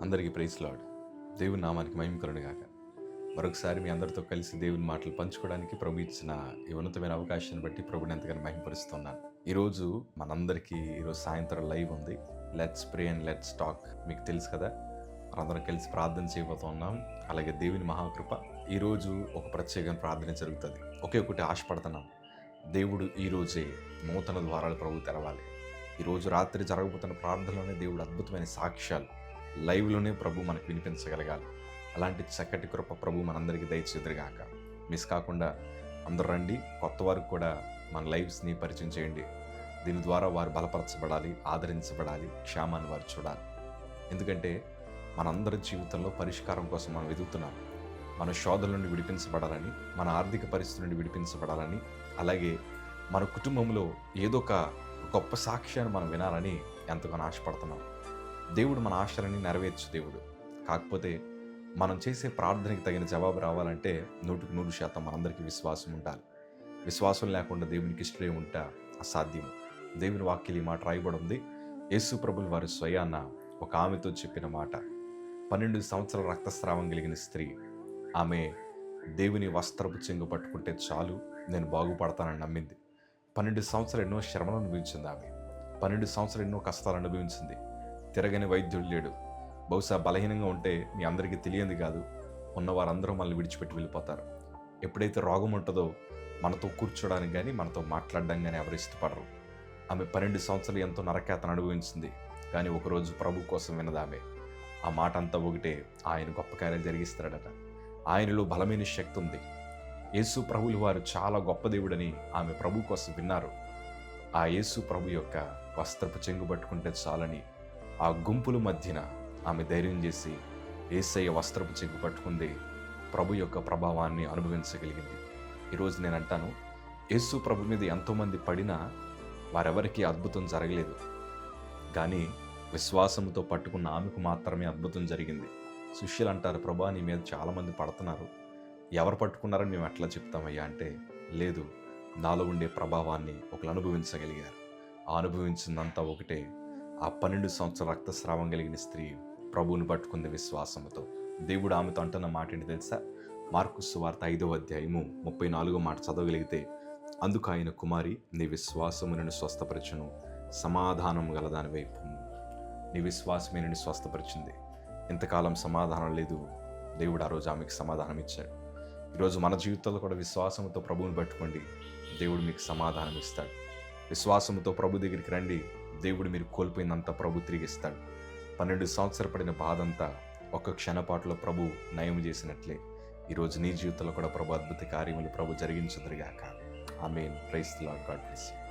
అందరికీ praise lord. దేవుని నామానికి మహిమ కలుగునుగాక. మరొకసారి మీ అందరితో కలిసి దేవుని మాటలు పంచుకోవడానికి ప్రభు ఇచ్చిన ఈ ఉన్నతమైన అవకాశాన్ని బట్టి ప్రభుని ఎంతగానో మహిమపరుస్తున్నాను. ఈరోజు మనందరికీ సాయంత్రం లైవ్ ఉంది. Let's pray and let's talk. మీకు తెలుసు కదా, మనందరం కలిసి ప్రార్థన చేయబోతున్నాం. అలాగే దేవుని మహాకృప ఈరోజు ఒక ప్రత్యేకమైన ప్రార్థన జరుగుతుంది. ఒకే ఒకటి ఆశపడుతున్నాం, దేవుడు ఈరోజే నూతన ద్వారాలు ప్రభు తెరవాలి. ఈరోజు రాత్రి జరగబోతున్న ప్రార్థనలోనే దేవుడు అద్భుతమైన సాక్ష్యాలు లైవ్లోనే ప్రభు మనకు వినిపించగలగాలి. అలాంటి చక్కటి కృప ప్రభు మనందరికీ దయచేదురుగాక. మిస్ కాకుండా అందరూ రండి. కొత్త వారికి కూడా మన లైవ్స్ని పరిచయం చేయండి. దీని ద్వారా వారు బలపరచబడాలి, ఆదరించబడాలి, క్షేమాన్ని వారు చూడాలి. ఎందుకంటే మనందరి జీవితంలో పరిష్కారం కోసం మనం వెతుకుతున్నాం. మన శోధన నుండి విడిపించబడాలని, మన ఆర్థిక పరిస్థితి నుండి విడిపించబడాలని, అలాగే మన కుటుంబంలో ఏదో ఒక గొప్ప సాక్ష్యాన్ని మనం వినాలని ఎంతగానో ఆశపడుతున్నాం. దేవుడు మన ఆశలని నెరవేర్చు దేవుడు. కాకపోతే మనం చేసే ప్రార్థనకి తగిన జవాబు రావాలంటే 100% మనందరికీ విశ్వాసం ఉండాలి. విశ్వాసం లేకుండా దేవునికి ఇష్టమే ఉంటా అసాధ్యం. దేవుని వాక్యం ఈ మాట రాయబడి ఉంది. యేసు ప్రభులు వారి స్వయాన ఒక ఆమెతో చెప్పిన మాట. 12 సంవత్సరాల రక్తస్రావం కలిగిన స్త్రీ, ఆమె దేవుని వస్త్రపు చెంగు పట్టుకుంటే చాలు నేను బాగుపడతానని నమ్మింది. 12 సంవత్సరాలు ఎన్నో శ్రమలు అనుభవించింది. ఆమె 12 సంవత్సరాలు ఎన్నో కష్టాలు అనుభవించింది. తిరగని వైద్యుడు లేడు. బహుశా బలహీనంగా ఉంటే మీ అందరికీ తెలియంది కాదు, ఉన్నవారందరూ మనల్ని విడిచిపెట్టి వెళ్ళిపోతారు. ఎప్పుడైతే రోగం ఉంటుందో మనతో కూర్చోడానికి కానీ మనతో మాట్లాడడానికి కానీ ఎవరు ఇష్టపడరు. ఆమె 12 సంవత్సరాలు ఎంతో నరకేతను అనుభవించింది. కానీ ఒకరోజు ప్రభు కోసం విన్నది ఆమె. ఆ మాట అంతా ఒకటే, ఆయన గొప్ప కార్యాలు జరిగిస్తాడట. ఆయనలో బలమైన శక్తి ఉంది. యేసు ప్రభులు వారు చాలా గొప్ప దేవుడని ఆమె ప్రభు కోసం విన్నారు. ఆ యేసు ప్రభు యొక్క వస్త్రపు చెంగు పట్టుకుంటే చాలని ఆ గుంపుల మధ్యన ఆమె ధైర్యం చేసి యేసయ్య వస్త్రపు చెంగు పట్టుకుంది. ప్రభు యొక్క ప్రభావాన్ని అనుభవించగలిగింది. ఈరోజు నేను అంటాను, యేసు ప్రభు మీద ఎంతోమంది పడినా వారెవరికీ అద్భుతం జరగలేదు. కానీ విశ్వాసంతో పట్టుకున్న ఆమెకు మాత్రమే అద్భుతం జరిగింది. శిష్యులు అంటారు, ప్రభా నీ మీద చాలామంది పడుతున్నారు, ఎవరు పట్టుకున్నారని మేము ఎట్లా చెప్తామయ్యా అంటే, లేదు, నాలో ఉండే ప్రభావాన్ని ఒకరు అనుభవించగలిగారు. ఆ అనుభవించిందంతా ఒకటే, ఆ 12 సంవత్సరాల రక్తస్రావం కలిగిన స్త్రీ ప్రభువుని పట్టుకుంది విశ్వాసంతో. దేవుడు ఆమెతో అంటున్న మాట ఏంటి తెలుసా? మార్కు సువార్త 5వ అధ్యాయము 34వ మాట చదవగలిగితే, అందుకు ఆయన, కుమారి నీ విశ్వాసము నిన్ను స్వస్థపరచును, సమాధానం గలదాని వైపు. నీ విశ్వాసమే నిన్ను స్వస్థపరిచింది. ఇంతకాలం సమాధానం లేదు, దేవుడు ఆ రోజు ఆమెకు సమాధానం ఇచ్చాడు. ఈరోజు మన జీవితంలో కూడా విశ్వాసంతో ప్రభువుని పట్టుకోండి, దేవుడు మీకు సమాధానం ఇస్తాడు. విశ్వాసంతో ప్రభు దగ్గరికి రండి, దేవుడు మీరు కోల్పోయిందంతా ప్రభు తిరిగి ఇస్తాడు. 12 సంవత్సరాలు పడిన బాధ అంతా ఒక్క క్షణపాటులో ప్రభు నయం చేసినట్లే ఈరోజు నీ జీవితంలో కూడా ప్రభు అద్భుత కార్యములు ప్రభు జరిగించుదురుగాక. Amen. Praise the Lord. God bless you.